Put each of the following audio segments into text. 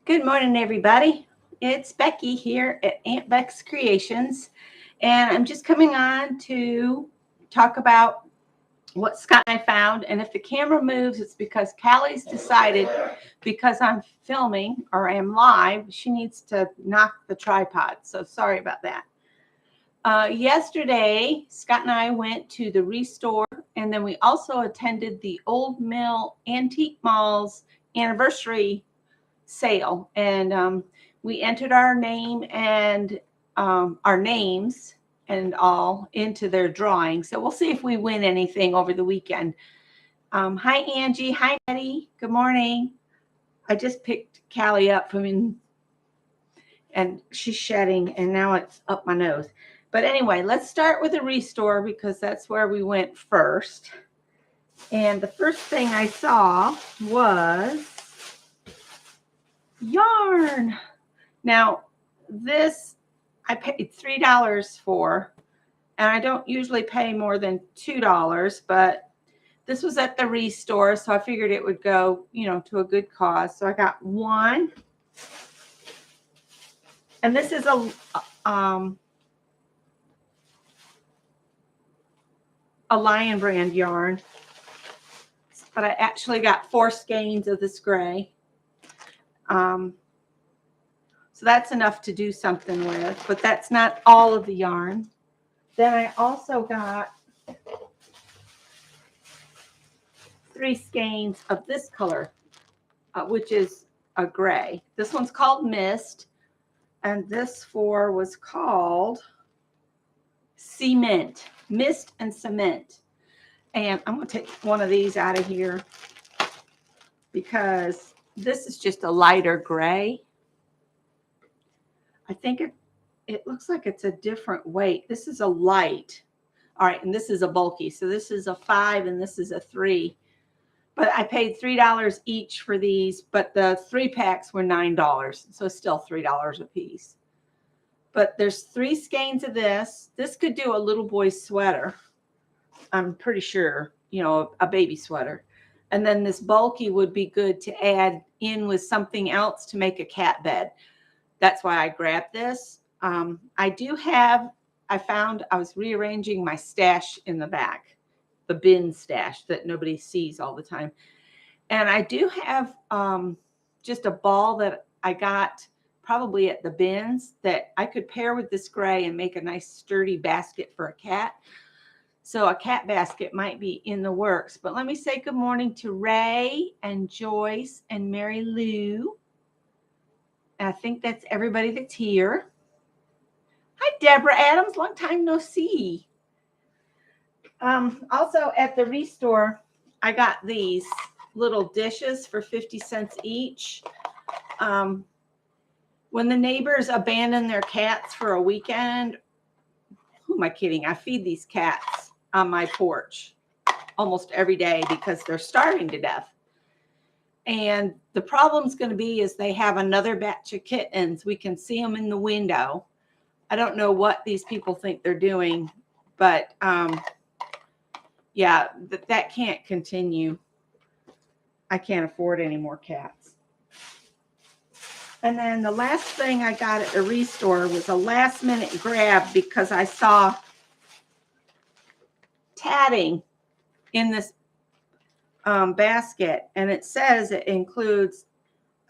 Good morning, everybody. It's Becky here at Aunt Beck's Creations, and I'm just coming on to talk about what Scott and I found. And if the camera moves, it's because Callie's decided, because I'm filming or I am live, she needs to knock the tripod. So sorry about that. Yesterday, Scott and I went to the Restore, and then we also attended the Old Mill Antique Mall's anniversary sale, and we entered our name and our names and all into their drawing. So we'll see if we win anything over the weekend. Hi, Angie. Hi, Betty. Good morning. I just picked Callie up and she's shedding, and now it's up my nose. But anyway, let's start with the Restore because that's where we went first. And the first thing I saw was yarn. Now, this I paid $3 for, and I don't usually pay more than $2, but this was at the Restore, so I figured it would go, to a good cause. So I got one, and this is a Lion brand yarn, but I actually got 4 skeins of this gray. So that's enough to do something with, but that's not all of the yarn. Then I also got 3 skeins of this color, which is a gray. This one's called Mist, and this 4 was called Cement, Mist and Cement. And I'm going to take one of these out of here because this is just a lighter gray. I think it looks like it's a different weight. This is a light. All right, and this is a bulky. So this is a 5 and this is a 3. But I paid $3 each for these, but the 3 packs were $9. So still $3 a piece. But there's 3 skeins of this. This could do a little boy's sweater. I'm pretty sure, a baby sweater. And then this bulky would be good to add in with something else to make a cat bed. That's why I grabbed this. I found I was rearranging my stash in the back, the bin stash that nobody sees all the time. And I do have just a ball that I got probably at the bins that I could pair with this gray and make a nice sturdy basket for a cat. So a cat basket might be in the works. But let me say good morning to Ray and Joyce and Mary Lou. I think that's everybody that's here. Hi, Deborah Adams. Long time no see. Also at the Restore, I got these little dishes for 50 cents each. When the neighbors abandon their cats for a weekend, who am I kidding? I feed these cats on my porch almost every day because they're starving to death. And the problem's going to be is they have another batch of kittens. We can see them in the window. I don't know what these people think they're doing, but yeah, that can't continue. I can't afford any more cats. And then the last thing I got at the Restore was a last minute grab because I saw tatting in this basket, and it says it includes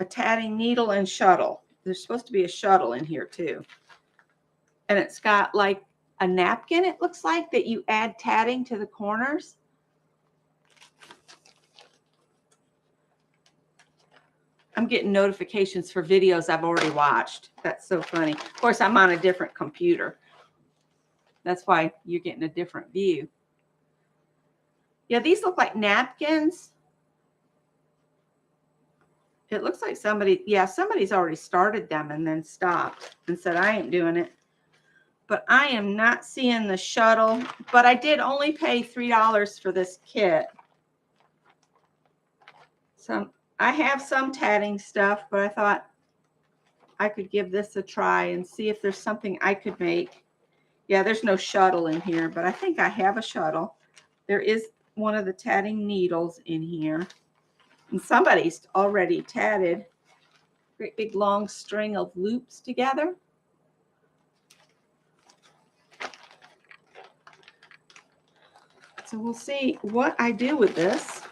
a tatting needle and shuttle. There's supposed to be a shuttle in here too, and it's got like a napkin, it looks like, that you add tatting to the corners. I'm getting notifications for videos I've already watched. That's so funny. Of course, I'm on a different computer. That's why you're getting a different view. Yeah, these look like napkins. It looks like somebody's already started them and then stopped and said, I ain't doing it. But I am not seeing the shuttle. But I did only pay $3 for this kit. So I have some tatting stuff, but I thought I could give this a try and see if there's something I could make. Yeah, there's no shuttle in here, but I think I have a shuttle. There is one of the tatting needles in here. And somebody's already tatted Great big long string of loops together. So we'll see what I do with this.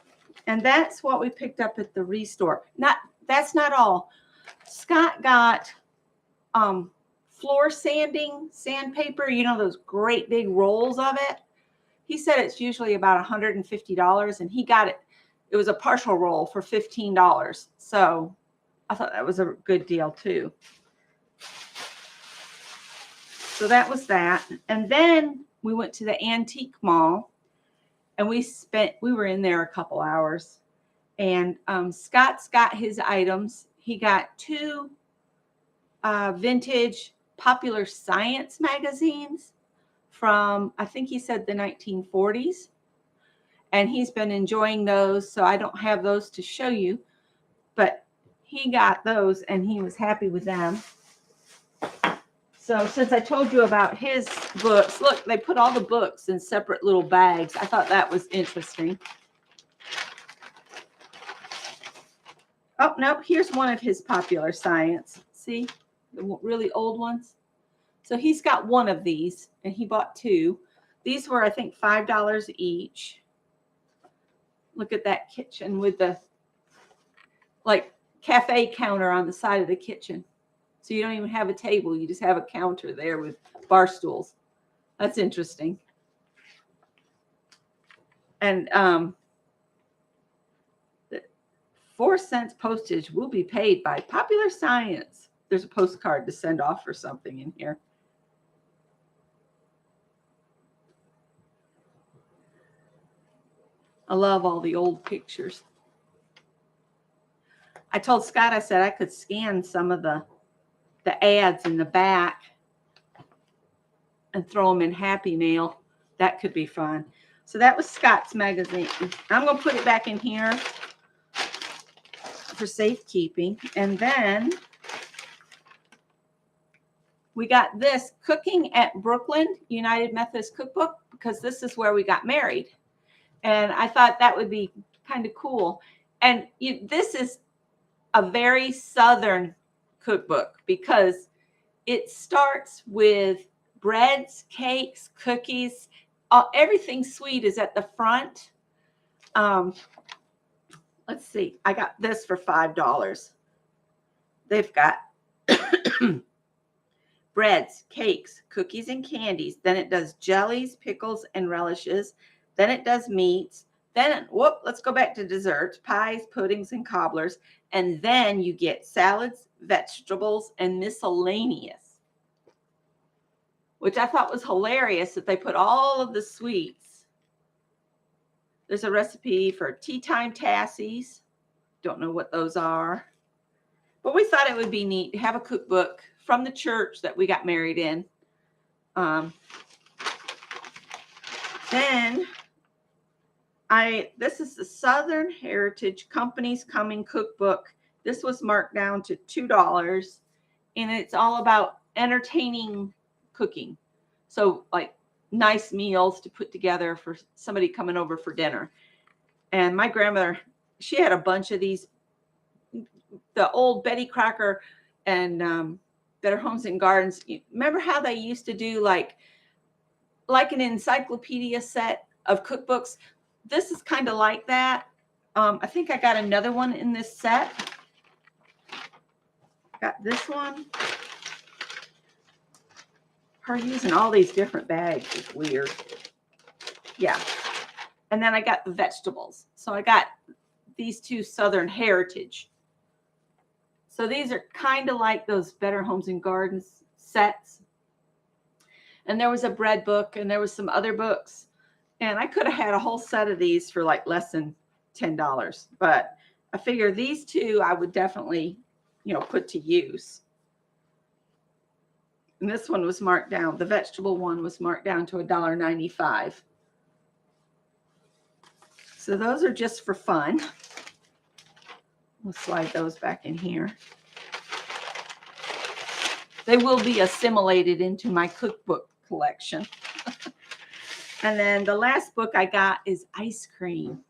And that's what we picked up at the Restore. That's not all. Scott got floor sanding sandpaper, you know, those great big rolls of it. He said it's usually about $150, and he got it. It was a partial roll for $15. So I thought that was a good deal too. So that was that. And then we went to the antique mall, and we were in there a couple hours. And Scott's got his items. He got 2 vintage Popular Science magazines from, I think he said, the 1940s. And he's been enjoying those, so I don't have those to show you. But he got those, and he was happy with them. So since I told you about his books, look, they put all the books in separate little bags. I thought that was interesting. Oh, no, here's one of his Popular Science. See, the really old ones. So he's got one of these, and he bought 2. These were, I think, $5 each. Look at that kitchen with the, like, cafe counter on the side of the kitchen. So you don't even have a table. You just have a counter there with bar stools. That's interesting. And 4 cents postage will be paid by Popular Science. There's a postcard to send off or something in here. I love all the old pictures. I told Scott, I said I could scan some of the ads in the back and throw them in Happy Mail. That could be fun. So that was Scott's magazine. I'm going to put it back in here for safekeeping. And then we got this Cooking at Brooklyn United Methodist Cookbook, because this is where we got married. And I thought that would be kind of cool. And this is a very Southern cookbook, because it starts with breads, cakes, cookies. Everything sweet is at the front. Let's see. I got this for $5. They've got breads, cakes, cookies, and candies. Then it does jellies, pickles, and relishes. Then it does meats. Then, let's go back to desserts, pies, puddings, and cobblers. And then you get salads, vegetables, and miscellaneous, which I thought was hilarious that they put all of the sweets. There's a recipe for tea time tassies. Don't know what those are. But we thought it would be neat to have a cookbook from the church that we got married in. Then this is the Southern Heritage Company's Coming Cookbook. This was marked down to $2, and it's all about entertaining cooking. So like nice meals to put together for somebody coming over for dinner. And my grandmother, she had a bunch of these, the old Betty Crocker and Better Homes and Gardens. Remember how they used to do like an encyclopedia set of cookbooks? This is kind of like that. I think I got another one in this set. Got this one. Her using all these different bags is weird. Yeah. And then I got the vegetables. So I got these 2 Southern Heritage. So these are kind of like those Better Homes and Gardens sets. And there was a bread book, and there was some other books. And I could have had a whole set of these for like less than $10. But I figure these 2 I would definitely, put to use. And this one was marked down. The vegetable one was marked down to $1.95. So those are just for fun. We'll slide those back in here. They will be assimilated into my cookbook collection. And then the last book I got is ice cream.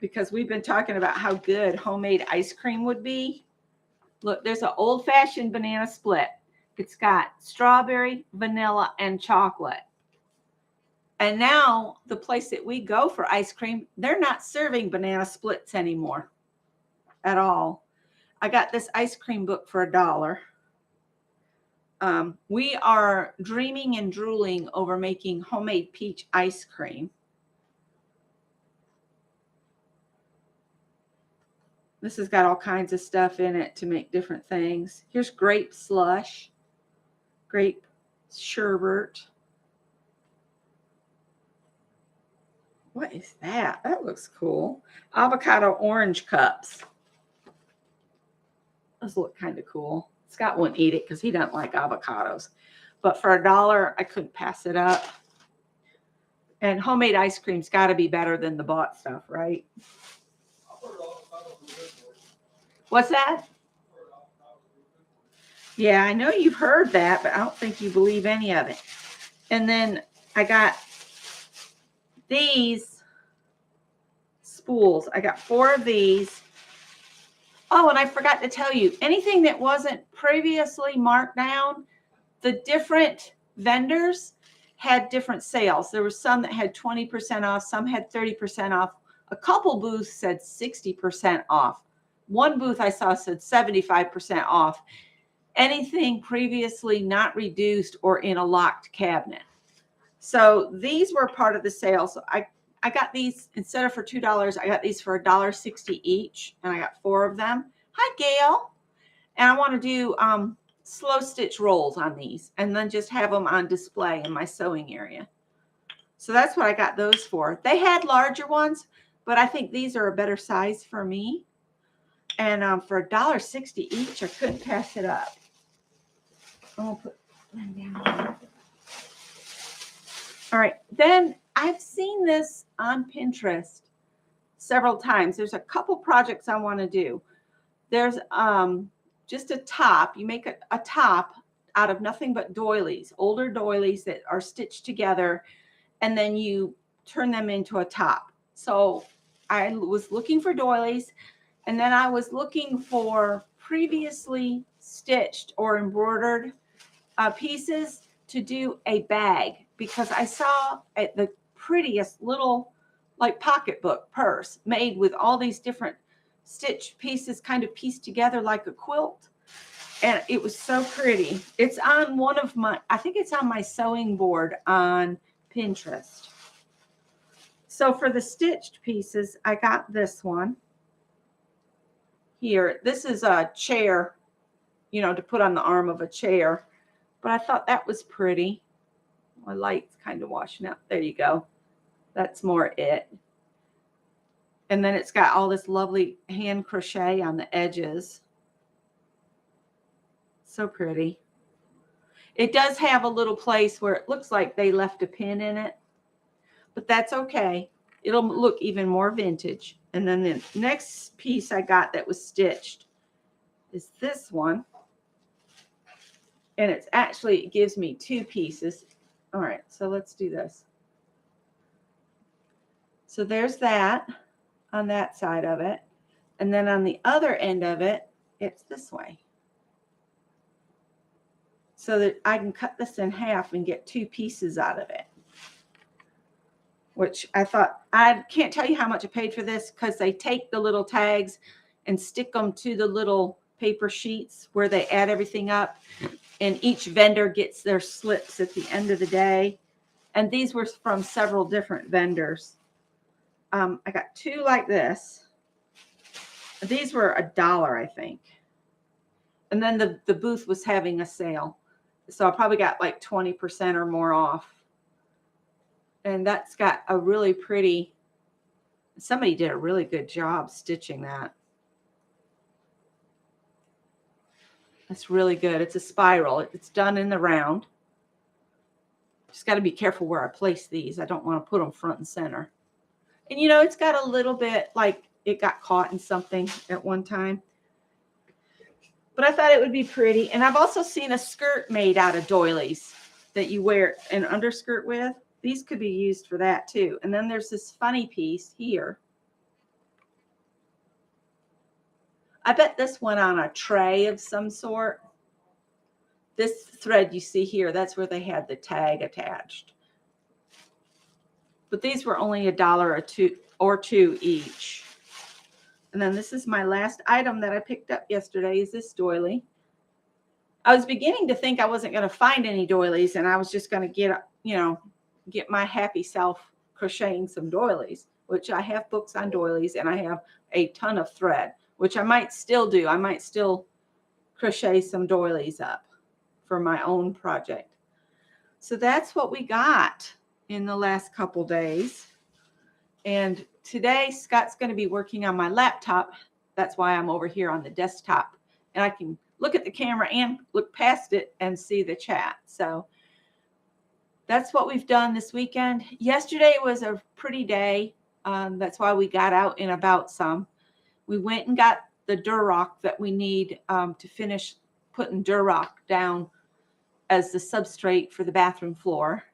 because we've been talking about how good homemade ice cream would be. Look, there's an old-fashioned banana split. It's got strawberry, vanilla, and chocolate. And now the place that we go for ice cream, they're not serving banana splits anymore at all. I got this ice cream book for $1. We are dreaming and drooling over making homemade peach ice cream. This has got all kinds of stuff in it to make different things. Here's grape slush, grape sherbet. What is that? That looks cool. Avocado orange cups. Those look kind of cool. Scott wouldn't eat it because he doesn't like avocados. But for $1, I couldn't pass it up. And homemade ice cream's got to be better than the bought stuff, right? What's that? Yeah, I know you've heard that, but I don't think you believe any of it. And then I got these spools. I got 4 of these. Oh, and I forgot to tell you, anything that wasn't previously marked down, the different vendors had different sales. There were some that had 20% off, some had 30% off. A couple booths said 60% off. One booth I saw said 75% off. Anything previously not reduced or in a locked cabinet. So these were part of the sale. So I got these, instead of for $2, I got these for $1.60 each, and I got 4 of them. Hi, Gail. And I want to do slow stitch rolls on these, and then just have them on display in my sewing area. So that's what I got those for. They had larger ones, but I think these are a better size for me. And for $1.60 each, I couldn't pass it up. I'm gonna put them down. All right, then I've seen this on Pinterest several times. There's a couple projects I want to do. There's just a top. You make a top out of nothing but doilies, older doilies that are stitched together, and then you turn them into a top. So I was looking for doilies, and then I was looking for previously stitched or embroidered pieces to do a bag, because I saw the prettiest little like pocketbook purse made with all these different stitch pieces kind of pieced together like a quilt. And it was so pretty. It's on one of my, I think it's on my sewing board on Pinterest. So for the stitched pieces, I got this one here. This is a chair, you know, to put on the arm of a chair. But I thought that was pretty. My light's kind of washing out. There you go. That's more it. And then it's got all this lovely hand crochet on the edges. So pretty. It does have a little place where it looks like they left a pin in it, but that's okay. It'll look even more vintage. And then the next piece I got that was stitched is this one. And it's actually, it gives me 2 pieces. All right, so let's do this. So there's that on that side of it. And then on the other end of it, it's this way. So that I can cut this in half and get 2 pieces out of it. Which I thought, I can't tell you how much I paid for this, because they take the little tags and stick them to the little paper sheets where they add everything up. And each vendor gets their slips at the end of the day. And these were from several different vendors. I got 2 like this. These were $1, I think. And then the booth was having a sale. So I probably got like 20% or more off. And that's got a really pretty, somebody did a really good job stitching that. That's really good. It's a spiral. It's done in the round. Just got to be careful where I place these. I don't want to put them front and center. And you know, it's got a little bit like it got caught in something at one time. But I thought it would be pretty. And I've also seen a skirt made out of doilies that you wear an underskirt with. These could be used for that too. And then there's this funny piece here I bet this went on a tray of some sort. This thread you see here, that's where they had the tag attached. But these were only $1 or two each. And then this is my last item that I picked up yesterday is this doily. I was beginning to think I wasn't going to find any doilies and I was just going to get my happy self crocheting some doilies, which I have books on doilies and I have a ton of thread, which I might still do. I might still crochet some doilies up for my own project. So that's what we got in the last couple days. And today Scott's going to be working on my laptop. That's why I'm over here on the desktop. And I can look at the camera and look past it and see the chat. So that's what we've done this weekend. Yesterday was a pretty day. That's why we got out and about some. We went and got the Durock that we need to finish putting Durock down as the substrate for the bathroom floor.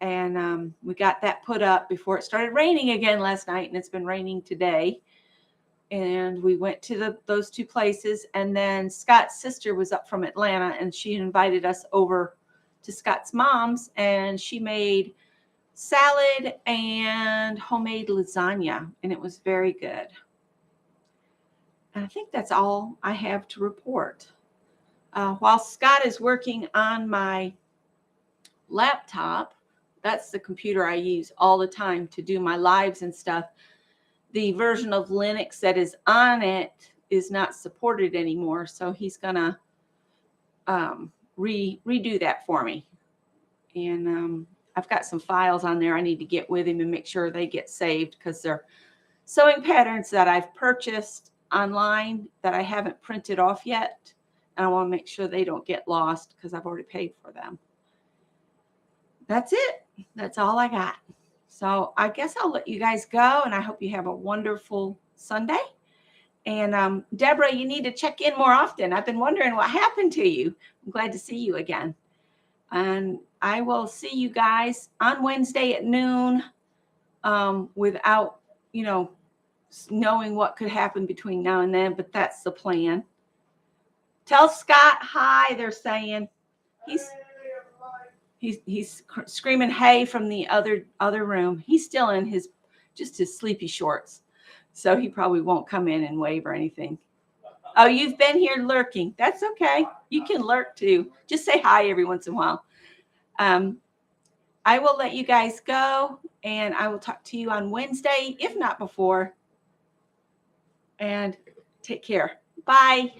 And we got that put up before it started raining again last night, and it's been raining today. And we went to those two places, and then Scott's sister was up from Atlanta, and she invited us over to Scott's mom's, and she made salad and homemade lasagna, and it was very good. And I think that's all I have to report. While Scott is working on my laptop, that's the computer I use all the time to do my lives and stuff. The version of Linux that is on it is not supported anymore. So he's going to redo that for me. And I've got some files on there I need to get with him and make sure they get saved because they're sewing patterns that I've purchased online that I haven't printed off yet. And I want to make sure they don't get lost because I've already paid for them. That's it. That's all I got. So I guess I'll let you guys go, and I hope you have a wonderful Sunday. And Deborah, you need to check in more often. I've been wondering what happened to you. I'm glad to see you again. And I will see you guys on Wednesday at noon without, knowing what could happen between now and then, but that's the plan. Tell Scott hi, they're saying. He's screaming hey from the other room. He's still in his sleepy shorts. So he probably won't come in and wave or anything. Oh, you've been here lurking. That's okay. You can lurk too. Just say hi every once in a while. I will let you guys go, and I will talk to you on Wednesday, if not before. And take care. Bye.